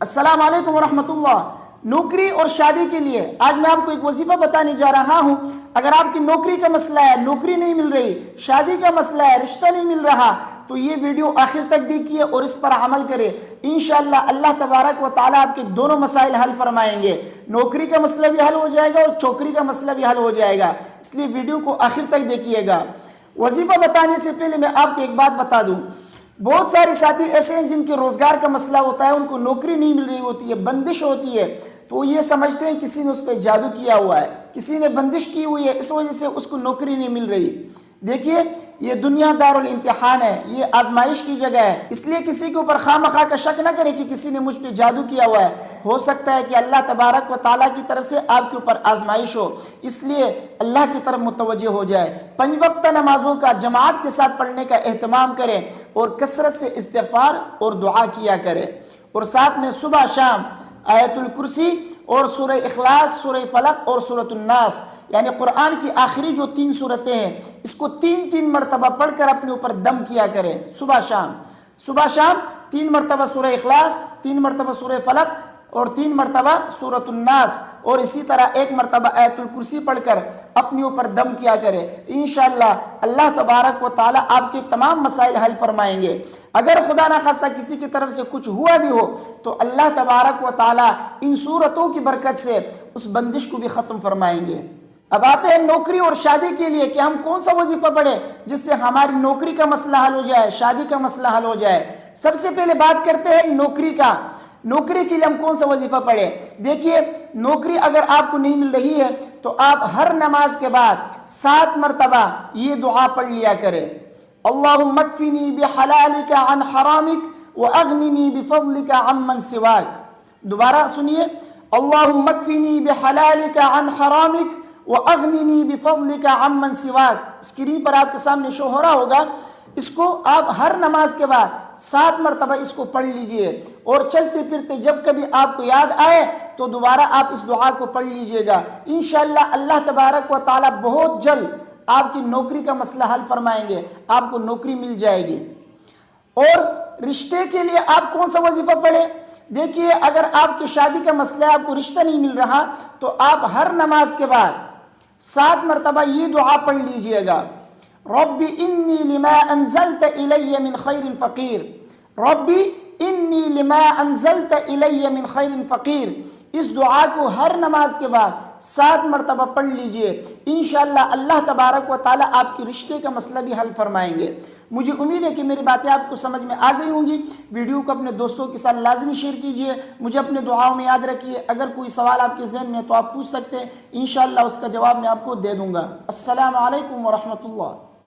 السلام علیکم ورحمۃ اللہ۔ نوکری اور شادی کے لیے آج میں آپ کو ایک وظیفہ بتانے جا رہا ہوں۔ اگر آپ کی نوکری کا مسئلہ ہے، نوکری نہیں مل رہی، شادی کا مسئلہ ہے، رشتہ نہیں مل رہا، تو یہ ویڈیو آخر تک دیکھیے اور اس پر عمل کرے۔ انشاءاللہ اللہ تبارک و تعالیٰ آپ کے دونوں مسائل حل فرمائیں گے۔ نوکری کا مسئلہ بھی حل ہو جائے گا اور چوکری کا مسئلہ بھی حل ہو جائے گا، اس لیے ویڈیو کو آخر تک دیکھیے گا۔ وظیفہ بتانے سے پہلے میں آپ کو ایک بات بتا دوں، بہت سارے ساتھی ایسے ہیں جن کے روزگار کا مسئلہ ہوتا ہے، ان کو نوکری نہیں مل رہی ہوتی ہے، بندش ہوتی ہے، تو یہ سمجھتے ہیں کسی نے اس پہ جادو کیا ہوا ہے، کسی نے بندش کی ہوئی ہے، اس وجہ سے اس کو نوکری نہیں مل رہی۔ دیکھیے یہ دنیا دار الامتحان ہے، یہ آزمائش کی جگہ ہے، اس لیے کسی کے اوپر خواہ مخواہ کا شک نہ کرے کہ کسی نے مجھ پہ جادو کیا ہوا ہے۔ ہو سکتا ہے کہ اللہ تبارک و تعالیٰ کی طرف سے آپ کے اوپر آزمائش ہو، اس لیے اللہ کی طرف متوجہ ہو جائے۔ 5 وقت نمازوں کا جماعت کے ساتھ پڑھنے کا اہتمام کریں اور کثرت سے استغفار اور دعا کیا کرے، اور ساتھ میں صبح شام آیت الکرسی اور سورہ اخلاص، سورہ فلق اور سورۃ الناس، یعنی قرآن کی آخری جو 3 سورتیں ہیں، اس کو 3 مرتبہ پڑھ کر اپنے اوپر دم کیا کریں۔ صبح شام 3 مرتبہ سورہ اخلاص، 3 مرتبہ سورہ فلق اور 3 مرتبہ سورۃ الناس، اور اسی طرح 1 مرتبہ آیت الکرسی پڑھ کر اپنے اوپر دم کیا کرے۔ انشاءاللہ اللہ تبارک و تعالیٰ آپ کے تمام مسائل حل فرمائیں گے۔ اگر خدا نخواستہ کسی کی طرف سے کچھ ہوا بھی ہو تو اللہ تبارک و تعالیٰ ان صورتوں کی برکت سے اس بندش کو بھی ختم فرمائیں گے۔ اب آتے ہیں نوکری اور شادی کے لیے کہ ہم کون سا وظیفہ پڑھیں جس سے ہماری نوکری کا مسئلہ حل ہو جائے، شادی کا مسئلہ حل ہو جائے۔ سب سے پہلے بات کرتے ہیں نوکری کا۔ نوکری کے لیے ہم کون سا وظیفہ پڑھیں؟ دیکھیے نوکری اگر آپ کو نہیں مل رہی ہے تو آپ ہر نماز کے بعد 7 مرتبہ یہ دعا پڑھ لیا کریں، اللہم اکفنی بحلالک عن حرامک واغننی بفضلک عمن سواک۔ دوبارہ سنیے، اللہم اکفنی بحلالک عن حرامک واغننی بفضلک عمن سواک۔ اسکرین پر آپ کے سامنے شو ہو رہا ہوگا، اس کو آپ ہر نماز کے بعد 7 مرتبہ اس کو پڑھ لیجئے، اور چلتے پھرتے جب کبھی آپ کو یاد آئے تو دوبارہ آپ اس دعا کو پڑھ لیجئے گا۔ انشاءاللہ اللہ تبارک و تعالیٰ بہت جلد آپ کی نوکری کا مسئلہ حل فرمائیں گے، آپ کو نوکری مل جائے گی۔ اور رشتے کے لیے آپ کون سا وظیفہ پڑھیں؟ دیکھیے اگر آپ کی شادی کا مسئلہ ہے، آپ کو رشتہ نہیں مل رہا، تو آپ ہر نماز کے بعد 7 مرتبہ یہ دعا پڑھ لیجئے گا، رب انی لما انزلت الی من خیر فقیر، رب انی لما انزلت الی من خیر فقیر۔ اس دعا کو ہر نماز کے بعد 7 مرتبہ پڑھ لیجئے، انشاءاللہ اللہ تبارک و تعالیٰ آپ کی رشتے کا مسئلہ بھی حل فرمائیں گے۔ مجھے امید ہے کہ میری باتیں آپ کو سمجھ میں آ گئی ہوں گی۔ ویڈیو کو اپنے دوستوں کے ساتھ لازمی شیئر کیجئے، مجھے اپنے دعاؤں میں یاد رکھیے۔ اگر کوئی سوال آپ کے ذہن میں ہے تو آپ پوچھ سکتے ہیں، انشاءاللہ اس کا جواب میں آپ کو دے دوں گا۔ السلام علیکم ورحمۃ اللہ۔